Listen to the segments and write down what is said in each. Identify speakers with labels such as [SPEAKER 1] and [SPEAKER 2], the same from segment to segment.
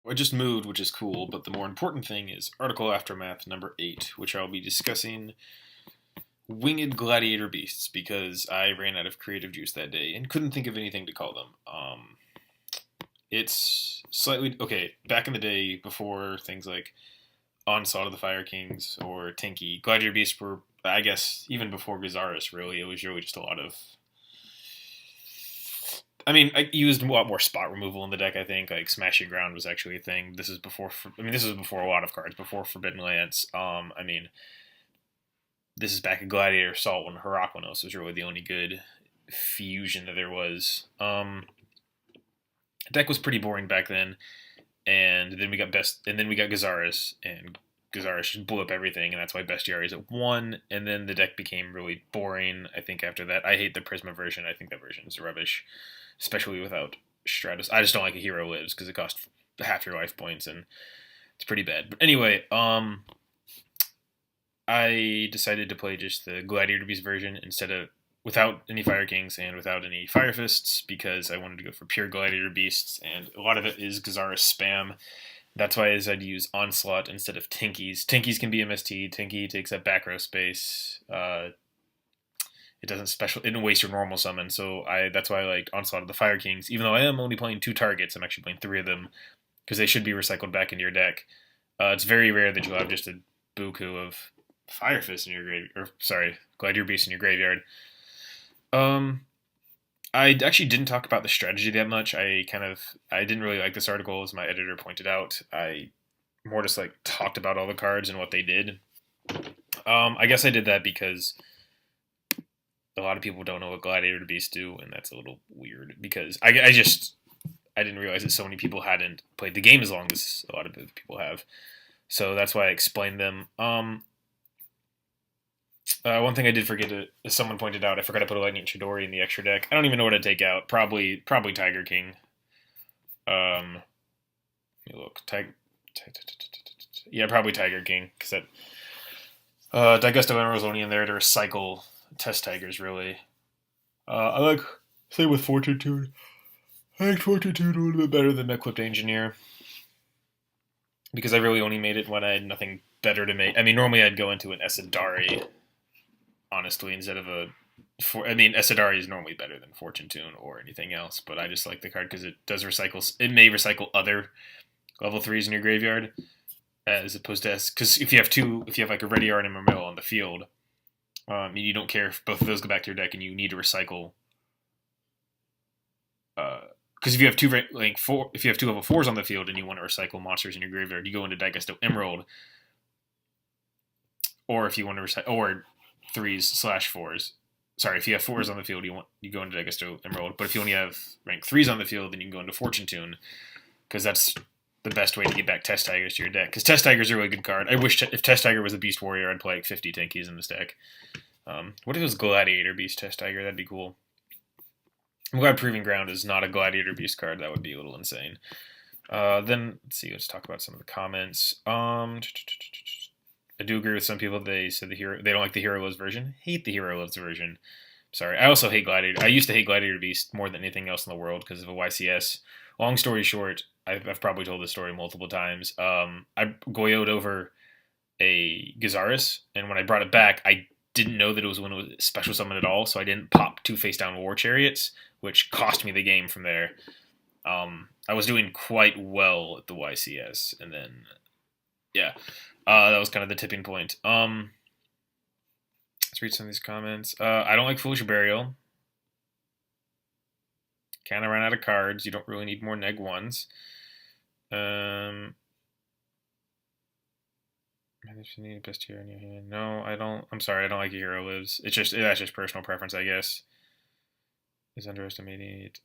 [SPEAKER 1] I just moved, which is cool, but the more important thing is Article Aftermath number 8, which I'll be discussing winged gladiator beasts because I ran out of creative juice that day and couldn't think of anything to call them. It's slightly okay. Back in the day, before things like Onslaught of the Fire Kings or Tinky, gladiator beasts were, I guess, even before Gazaris. Really, it was really just a lot of. I mean, I used a lot more spot removal in the deck. I think like Smashing Ground was actually a thing. This is before. I mean, this is before a lot of cards. Before Forbidden Lance. I mean, this is back at Gladiator Assault when Heraklinos was really the only good fusion that there was. Deck was pretty boring back then, and then we got Gazaris, and Gazaris just blew up everything, and that's why Bestiary is at 1. And then the deck became really boring. I think after that, I hate the Prisma version. I think that version is rubbish, especially without Stratus. I just don't like a Hero Lives because it costs half your life points, and it's pretty bad. But anyway, I decided to play just the Gladiator Beast version without any Fire Kings and without any Fire Fists because I wanted to go for pure Gladiator Beasts, and a lot of it is Gazaris spam. That's why I decided to use Onslaught instead of Tinkies. Tinkies can be MST. Tinky takes up back row space. It didn't waste your normal summon, so that's why I liked Onslaught of the Fire Kings. Even though I am only playing 2 targets, I'm actually playing 3 of them because they should be recycled back into your deck. It's very rare that you'll have just a buku of Fire Fist in your Gladiator Beast in your graveyard. I actually didn't talk about the strategy that much. I didn't really like this article, as my editor pointed out. I more just like talked about all the cards and what they did. I guess I did that because a lot of people don't know what Gladiator Beasts do, and that's a little weird because I didn't realize that so many people hadn't played the game as long as a lot of people have. So that's why I explained them. One thing I did forget as someone pointed out, I forgot to put a Lightning Chidori in the extra deck. I don't even know what to take out. Probably Tiger King. Let me look. Yeah, probably Tiger King because that Digusto Emerald's only in there to recycle Test Tigers. Really, I like same with Fortitude. I like Fortitude a little bit better than Equipped Engineer because I really only made it when I had nothing better to make. I mean, normally I'd go into an Esadari, honestly, instead of Esadari is normally better than Fortune Tune or anything else, but I just like the card because it does recycle. It may recycle other level 3s in your graveyard, as opposed to because if you have like a Ready Art and Mermill on the field, you don't care if both of those go back to your deck and you need to recycle. Because if you have two level 4s on the field and you want to recycle monsters in your graveyard, you go into Digusto Emerald, or if you want to recycle or 3s/4s. Sorry, if you have 4s on the field, you go into Digusto Emerald. But if you only have rank 3s on the field, then you can go into Fortune Tune, because that's the best way to get back Test Tigers to your deck. Because Test Tiger's a really good card. I wish if Test Tiger was a Beast Warrior, I'd play like 50 Tinkies in this deck. What if it was Gladiator Beast Test Tiger? That'd be cool. I'm glad Proving Ground is not a Gladiator Beast card. That would be a little insane. Then, let's talk about some of the comments. I do agree with some people. They said they don't like the Hero Lives version. Hate the Hero Lives version. Sorry. I also hate Gladiator. I used to hate Gladiator Beast more than anything else in the world because of a YCS. Long story short, I've probably told this story multiple times. I Goyoed over a Gazaris, and when I brought it back, I didn't know that it was when it was special summon at all, so I didn't pop 2 face down War Chariots, which cost me the game from there. I was doing quite well at the YCS, and then, yeah, that was kind of the tipping point. Let's read some of these comments. I don't like Foolish Burial. Kind of ran out of cards. You don't really need more neg 1s. If you need best hero in your hand. No, I don't. I'm sorry, I don't like Hero Lives. That's just personal preference, I guess. Is underestimated.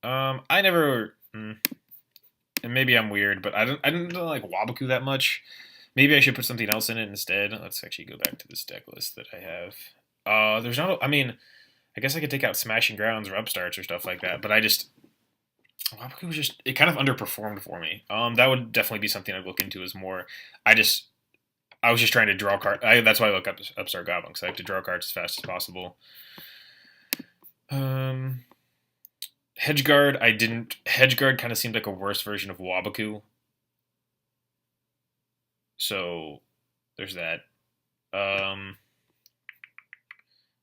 [SPEAKER 1] I never. And maybe I'm weird, but I don't like Wabaku that much. Maybe I should put something else in it instead. Let's actually go back to this deck list that I have. There's not. I mean, I guess I could take out Smashing Grounds or Upstarts or stuff like that, but Wabaku was it kind of underperformed for me. That would definitely be something I'd look into as more. I was just trying to draw cards. That's why I look up Upstart Goblin, because I like to draw cards as fast as possible. Hedgeguard, I didn't. Hedgeguard kind of seemed like a worse version of Wabaku. So there's that. I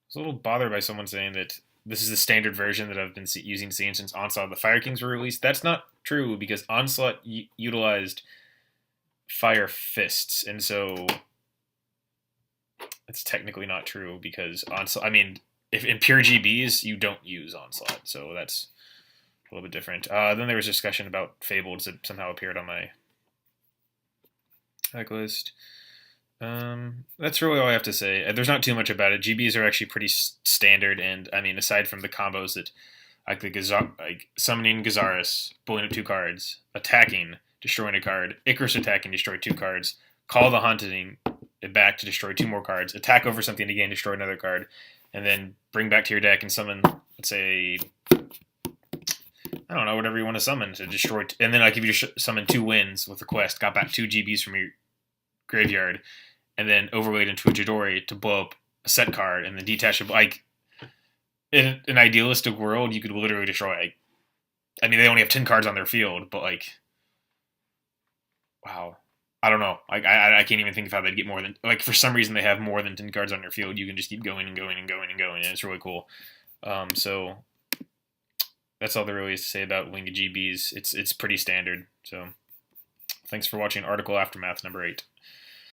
[SPEAKER 1] was a little bothered by someone saying that this is the standard version that I've been seeing since Onslaught. The Fire Kings were released. That's not true because Onslaught utilized Fire Fists, and so it's technically not true because Onslaught. I mean, if in pure GBs you don't use Onslaught, so that's a little bit different. Then there was discussion about Fabled that somehow appeared on my list. That's really all I have to say. There's not too much about it. GBs are actually pretty standard, and I mean, aside from the combos that, like summoning Gazaris, pulling up 2 cards, attacking, destroying a card, Icarus attacking, destroy 2 cards, call the Haunting it back to destroy 2 more cards, attack over something again, destroy another card, and then bring back to your deck and summon, let's say, I don't know, whatever you want to summon to destroy, and then like if you summon 2 wins with the quest, got back 2 GBs from your graveyard, and then overlaid into a Jidori to blow up a set card, and then detach it. Like, in an idealistic world, you could literally destroy, I mean, they only have 10 cards on their field, but, like, wow. I don't know. Like, I can't even think of how they'd get more than, like, for some reason they have more than 10 cards on their field. You can just keep going and going and going and going, and it's really cool. So, that's all there really is to say about Winged GBs. It's pretty standard, so thanks for watching Article Aftermath number 8.